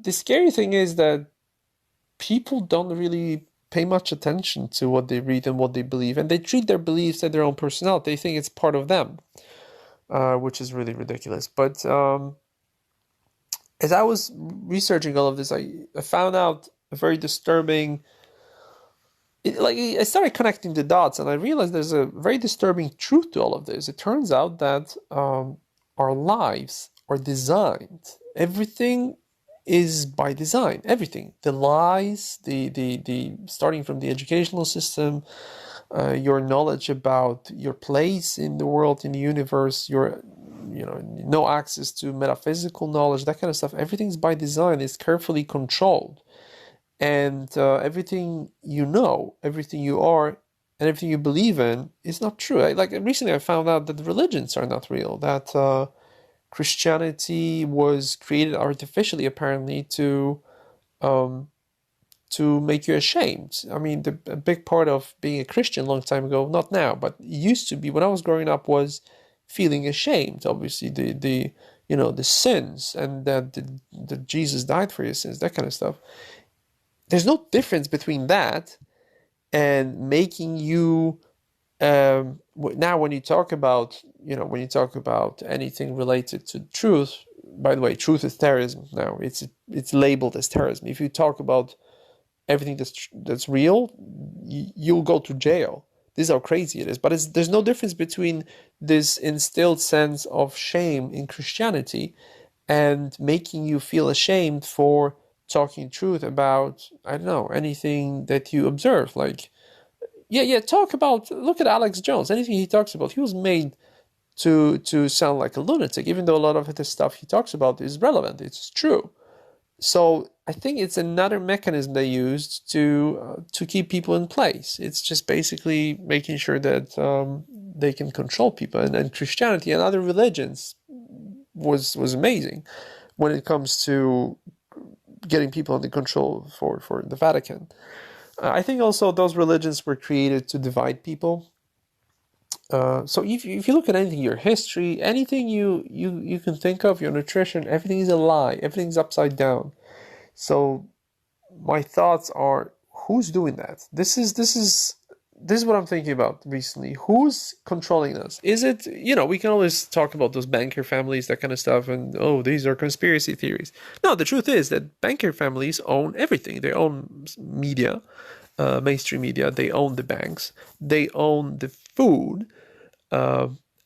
the scary thing is that people don't really pay much attention to what they read and what they believe, and they treat their beliefs as their own personality. They think it's part of them, which is really ridiculous. But as I was researching all of this, I found out a very disturbing. I started connecting the dots, and I realized there's a very disturbing truth to all of this. It turns out that our lives are designed. Everything is by design. Everything, the lies, the starting from the educational system, your knowledge about your place in the world, in the universe, your no access to metaphysical knowledge, that kind of stuff. Everything's by design. It's carefully controlled, and everything you know, everything you are, and everything you believe in is not true. Like recently, I found out that religions are not real. That Christianity was created artificially, apparently, um, to make you ashamed. I mean, a big part of being a Christian a long time ago, not now, but used to be when I was growing up, was feeling ashamed. Obviously, the sins, and that the Jesus died for your sins, that kind of stuff. There's no difference between that and making you now when you talk about anything related to truth. By the way, truth is terrorism now. It's labeled as terrorism. If you talk about everything that's real, you'll go to jail. This is how crazy it is. But there's no difference between this instilled sense of shame in Christianity and making you feel ashamed for talking truth about, I don't know, anything that you observe. Like, look at Alex Jones. Anything he talks about, he was made to sound like a lunatic, even though a lot of the stuff he talks about is relevant. It's true. So I think it's another mechanism they used to keep people in place. It's just basically making sure that they can control people. And Christianity and other religions was amazing when it comes to getting people under control for the Vatican. I think also those religions were created to divide people. So if you look at anything, your history, anything you can think of, your nutrition, everything is a lie. Everything's upside down. So my thoughts are, who's doing that? This is what I'm thinking about recently. Who's controlling us? Is it, we can always talk about those banker families, that kind of stuff, and these are conspiracy theories. No, the truth is that banker families own everything. They own media, mainstream media. They own the banks. They own the food.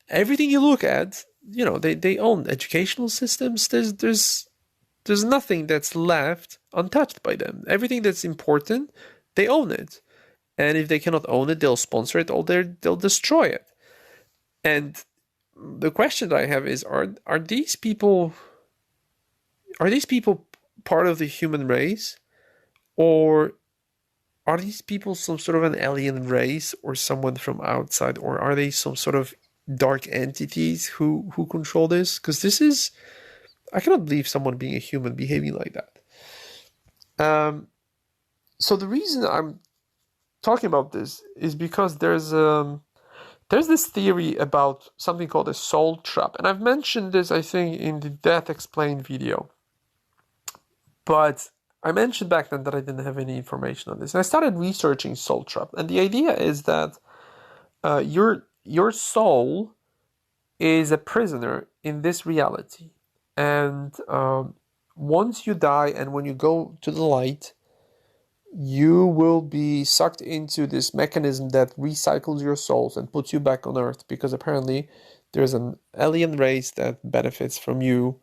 Everything you look at, they own educational systems. There's nothing that's left untouched by them. Everything that's important, they own it. And if they cannot own it, they'll sponsor it or they'll destroy it. And the question that I have is, are these people part of the human race? Or are these people some sort of an alien race or someone from outside? Or are they some sort of dark entities who control this? Because I cannot believe someone being a human behaving like that. So the reason I'm talking about this is because there's this theory about something called a soul trap, and I've mentioned this, I think, in the Death Explained video. But I mentioned back then that I didn't have any information on this, and I started researching soul trap, and the idea is that your soul is a prisoner in this reality, and once you die and when you go to the light, you will be sucked into this mechanism that recycles your souls and puts you back on Earth, because apparently there's an alien race that benefits from you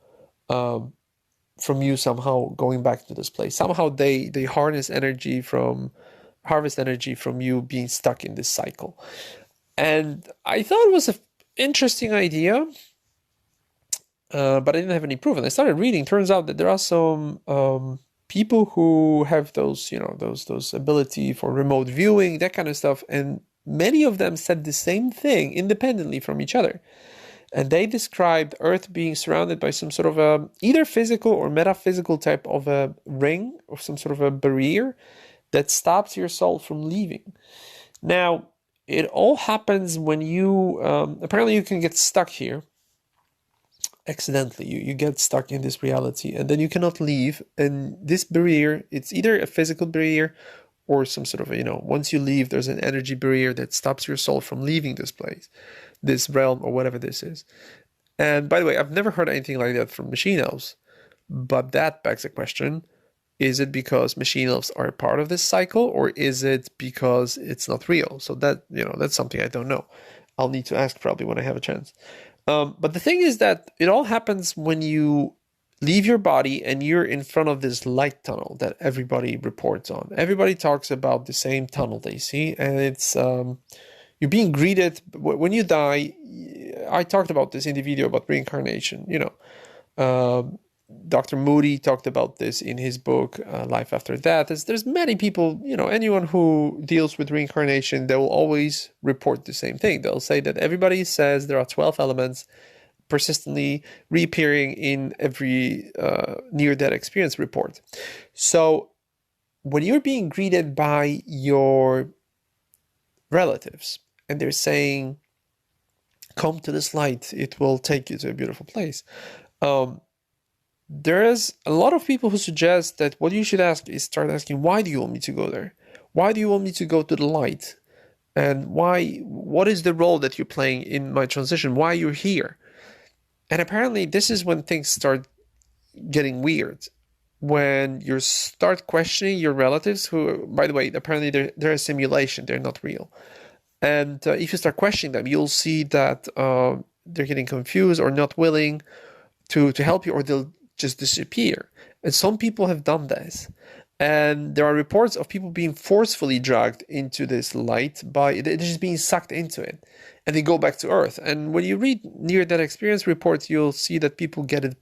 somehow going back to this place. Somehow they harvest energy from you being stuck in this cycle. And I thought it was an interesting idea, but I didn't have any proof. And I started reading. Turns out that there are some people who have those ability for remote viewing, that kind of stuff, and many of them said the same thing independently from each other. And they described Earth being surrounded by some sort of either physical or metaphysical type of a ring or some sort of a barrier that stops your soul from leaving. Now, it all happens when you apparently you can get stuck here accidentally. You get stuck in this reality and then you cannot leave. And this barrier, it's either a physical barrier or some sort of, once you leave, there's an energy barrier that stops your soul from leaving this place, this realm, or whatever this is. And by the way, I've never heard anything like that from machine elves, but that begs the question: is it because machine elves are a part of this cycle, or is it because it's not real? So that, that's something I don't know. I'll need to ask probably when I have a chance. But the thing is that it all happens when you leave your body and you're in front of this light tunnel that everybody reports on. Everybody talks about the same tunnel they see, and it's you're being greeted when you die. I talked about this in the video about reincarnation. Dr. Moody talked about this in his book, Life After Death. There's many people, anyone who deals with reincarnation, they will always report the same thing. They'll say that everybody says there are 12 elements persistently reappearing in every near-death experience report. So when you're being greeted by your relatives and they're saying, come to this light, it will take you to a beautiful place. There is a lot of people who suggest that what you should ask is start asking, why do you want me to go there? Why do you want me to go to the light? And what is the role that you're playing in my transition? Why you're here? And apparently this is when things start getting weird. When you start questioning your relatives, who, by the way, apparently they're a simulation, they're not real. And if you start questioning them, you'll see that they're getting confused or not willing to help you, or they'll just disappear. And some people have done this. And there are reports of people being forcefully dragged into this light they're just being sucked into it. And they go back to Earth. And when you read near-death experience reports, you'll see that people get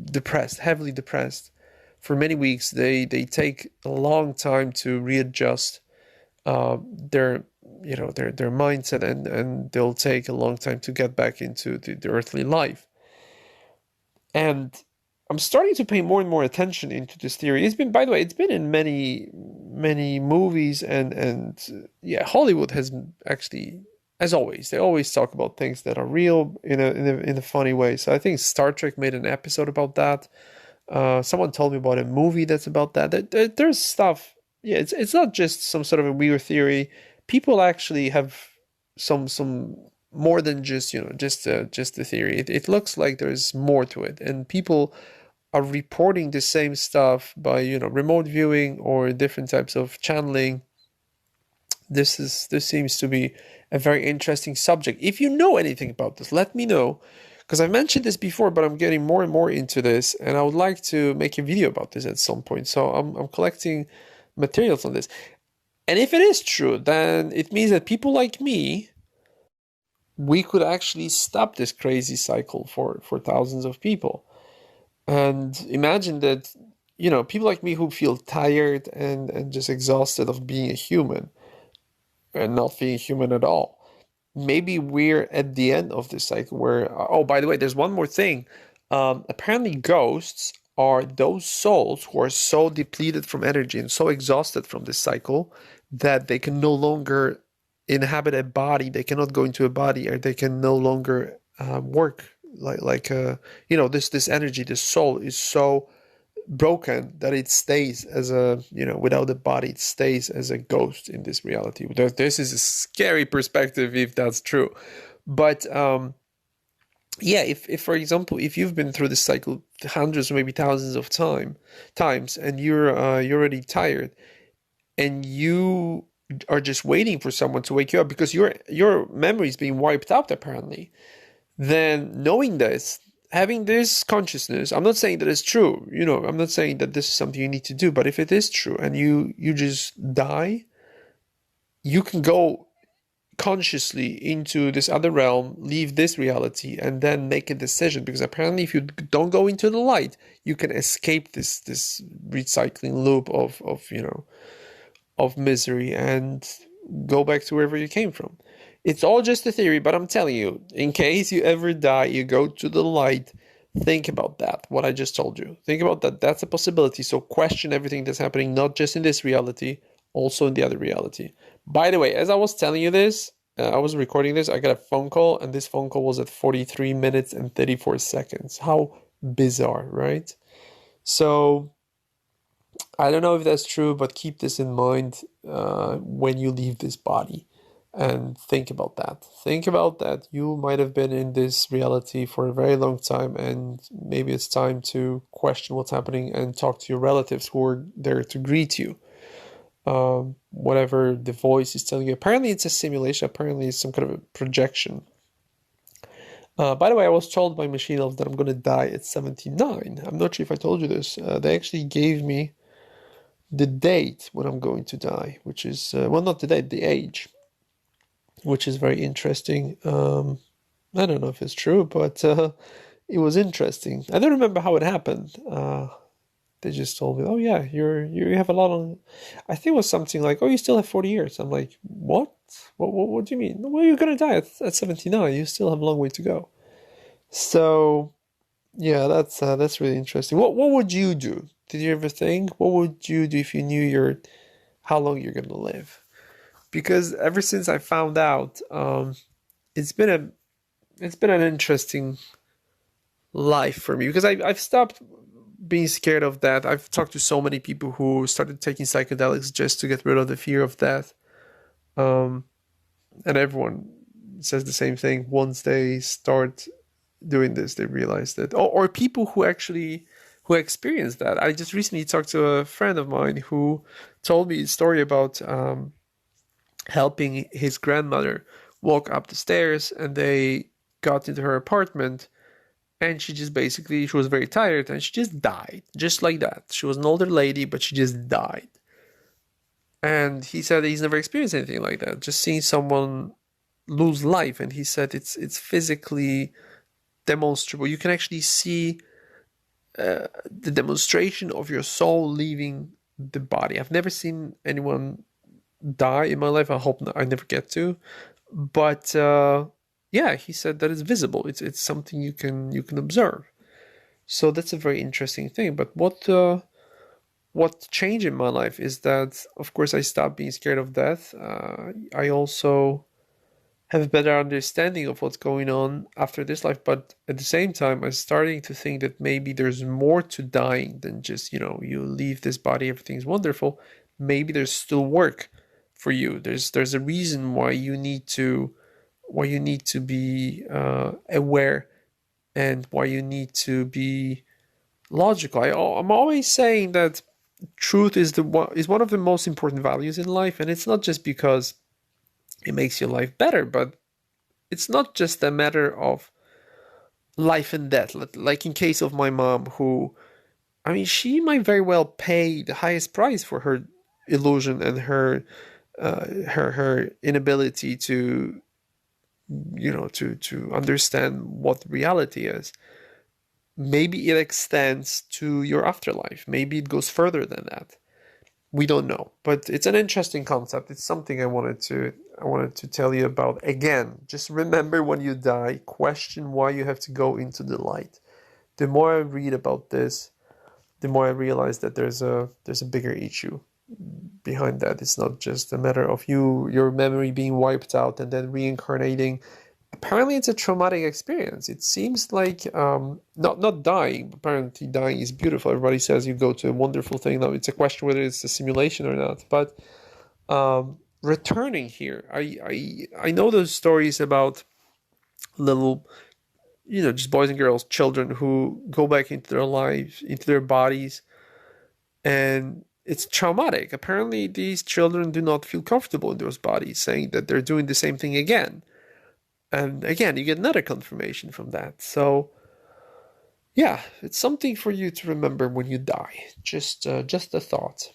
depressed, heavily depressed. For many weeks, they take a long time to readjust their mindset, and they'll take a long time to get back into the earthly life. And I'm starting to pay more and more attention into this theory. It's been, by the way, it's been in many movies, and Hollywood has actually, as always, they always talk about things that are real in a funny way. So I think Star Trek made an episode about that. Someone told me about a movie that's about that. There's stuff. Yeah, it's not just some sort of a weird theory. People actually have some more than just the theory. It looks like there's more to it, and people are reporting the same stuff by remote viewing or different types of channeling. This seems to be a very interesting subject. If you know anything about this, let me know, because I've mentioned this before, but I'm getting more and more into this, and I would like to make a video about this at some point. So I'm collecting materials on this. And if it is true, then it means that people like me, we could actually stop this crazy cycle for thousands of people. And imagine that, people like me who feel tired and just exhausted of being a human and not being human at all. Maybe we're at the end of this cycle where, oh, by the way, there's one more thing. Apparently ghosts are those souls who are so depleted from energy and so exhausted from this cycle that they can no longer inhabit a body. They cannot go into a body, or they can no longer work this energy, this soul is so broken that it stays as without a body, it stays as a ghost in this reality. This is a scary perspective if that's true. But if for example, if you've been through this cycle hundreds or maybe thousands of times, and you're already tired, and you are just waiting for someone to wake you up because your memory is being wiped out apparently, then knowing this, having this consciousness, I'm not saying that it's true, I'm not saying that this is something you need to do, but if it is true and you just die, you can go consciously into this other realm, leave this reality, and then make a decision, because apparently if you don't go into the light, you can escape this recycling loop of misery and go back to wherever you came from. It's all just a theory, but I'm telling you, in case you ever die, you go to the light, think about that, what I just told you. Think about that. That's a possibility. So question everything that's happening, not just in this reality, also in the other reality. By the way, as I was telling you this, I was recording this, I got a phone call, and this phone call was at 43 minutes and 34 seconds. How bizarre, right? So I don't know if that's true, but keep this in mind when you leave this body. And think about that. Think about that. You might have been in this reality for a very long time, and maybe it's time to question what's happening and talk to your relatives who are there to greet you. Whatever the voice is telling you. Apparently, it's a simulation. Apparently, it's some kind of a projection. By the way, I was told by Machine Elf that I'm going to die at 79. I'm not sure if I told you this. They actually gave me the date when I'm going to die, which is, well, not the date, the age, which is very interesting. I don't know if it's true, but it was interesting. I don't remember how it happened. They just told me, "Oh yeah, you have a lot on." I think it was something like, "Oh, you still have 40 years." I'm like, "What? What do you mean? Well, you're gonna die at 79. You still have a long way to go." So yeah, that's really interesting. What would you do? Did you ever think what would you do if you knew how long you're gonna live? Because ever since I found out, it's been a it's been an interesting life for me because I've stopped being scared of death. I've talked to so many people who started taking psychedelics just to get rid of the fear of death. Um, and everyone says the same thing. Once they start doing this, they realize that, or people who experience that. I just recently talked to a friend of mine who told me a story about helping his grandmother walk up the stairs, and they got into her apartment, and she was very tired, and she just died just like that. She was an older lady, but she just died. And he said he's never experienced anything like that, just seeing someone lose life. And he said it's physically demonstrable. You can actually see the demonstration of your soul leaving the body. I've never seen anyone die in my life. I hope I never get to. But yeah, he said that it's visible. It's something you can observe. So that's a very interesting thing. But what changed in my life is that, of course, I stopped being scared of death. I also have a better understanding of what's going on after this life. But at the same time, I'm starting to think that maybe there's more to dying than just, you leave this body, everything's wonderful. Maybe there's still work for you. There's a reason why you need to be aware, and why you need to be logical. I'm always saying that truth is one of the most important values in life, and it's not just because it makes your life better, but it's not just a matter of life and death. Like in case of my mom, who, I mean, she might very well pay the highest price for her illusion and her inability to to understand what reality is. Maybe it extends to your afterlife. Maybe it goes further than that. We don't know, but it's an interesting concept. It's something I wanted to tell you about. Again, just remember, when you die, question why you have to go into the light. The more I read about this, the more I realize that there's a bigger issue behind that. It's not just a matter of your memory being wiped out and then reincarnating. Apparently, it's a traumatic experience. It seems like not dying. Apparently, dying is beautiful. Everybody says you go to a wonderful thing. Now, it's a question whether it's a simulation or not. But returning here, I know those stories about little, just boys and girls, children who go back into their lives, into their bodies, and it's traumatic. Apparently, these children do not feel comfortable in those bodies, saying that they're doing the same thing again. And again, you get another confirmation from that. So, yeah, it's something for you to remember when you die. Just a thought.